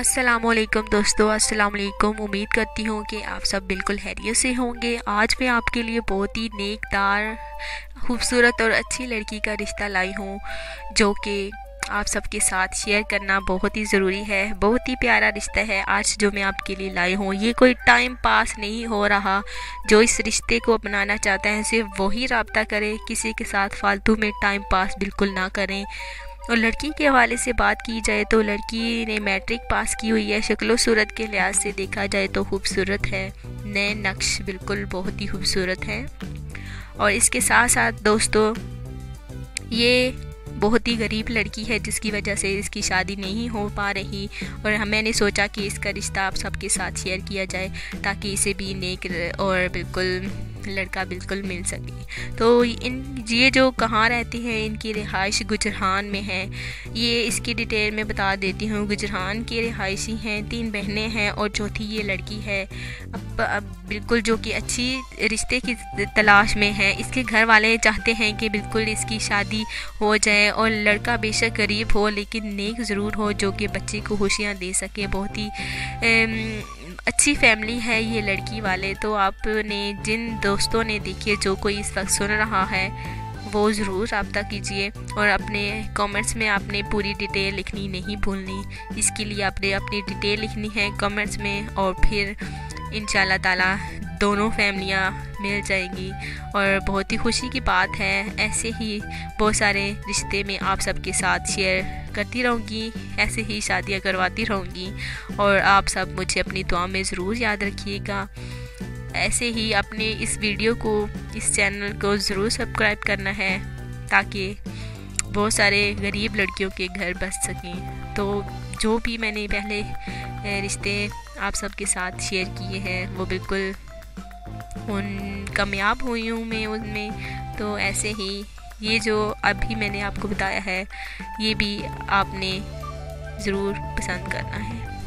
अस्सलामुअलैकुम दोस्तों, अस्सलामुअलैकुम। उम्मीद करती हूँ कि आप सब बिल्कुल खैरियत से होंगे। आज मैं आपके लिए बहुत ही नेकदार, खूबसूरत और अच्छी लड़की का रिश्ता लाई हूँ, जो कि आप सबके साथ शेयर करना बहुत ही ज़रूरी है। बहुत ही प्यारा रिश्ता है आज जो मैं आपके लिए लाई हूँ। ये कोई टाइम पास नहीं हो रहा। जो इस रिश्ते को अपनाना चाहता है सिर्फ वही रब्ता करे, किसी के साथ फालतू में टाइम पास बिल्कुल ना करें। और लड़की के हवाले से बात की जाए तो लड़की ने मैट्रिक पास की हुई है। शक्लो सूरत के लिहाज से देखा जाए तो खूबसूरत है। नए नक्श बिल्कुल बहुत ही खूबसूरत हैं। और इसके साथ साथ दोस्तों, ये बहुत ही गरीब लड़की है, जिसकी वजह से इसकी शादी नहीं हो पा रही। और मैंने सोचा कि इसका रिश्ता आप सबके साथ शेयर किया जाए, ताकि इसे भी नेक और बिल्कुल लड़का बिल्कुल मिल सके। तो ये जो कहाँ रहती हैं, इनकी रिहाइश गुजरान में है। ये इसकी डिटेल में बता देती हूँ। गुजरान की रिहायशी हैं, 3 बहनें हैं और चौथी ये लड़की है। अब बिल्कुल जो कि अच्छी रिश्ते की तलाश में है। इसके घर वाले चाहते हैं कि बिल्कुल इसकी शादी हो जाए और लड़का बेशक गरीब हो लेकिन नेक ज़रूर हो, जो कि बच्चे को खुशियाँ दे सके। बहुत ही अच्छी फैमिली है ये लड़की वाले। तो आपने जिन दोस्तों ने देखिए, जो कोई इस वक्त सुन रहा है, वो ज़रूर रब्ता कीजिए। और अपने कमेंट्स में आपने पूरी डिटेल लिखनी नहीं भूलनी। इसके लिए आपने अपनी डिटेल लिखनी है कमेंट्स में, और फिर इंशाल्लाह ताला दोनों फैमिलियाँ मिल जाएंगी। और बहुत ही खुशी की बात है। ऐसे ही बहुत सारे रिश्ते में आप सबके साथ शेयर करती रहूँगी, ऐसे ही शादियाँ करवाती रहूँगी। और आप सब मुझे अपनी दुआ में ज़रूर याद रखिएगा। ऐसे ही अपने इस वीडियो को, इस चैनल को ज़रूर सब्सक्राइब करना है, ताकि बहुत सारे गरीब लड़कियों के घर बस सकें। तो जो भी मैंने पहले रिश्ते आप सबके साथ शेयर किए हैं, वो बिल्कुल कामयाब हुई हूँ मैं उनमें। तो ऐसे ही ये जो अभी मैंने आपको बताया है, ये भी आपने ज़रूर पसंद करना है।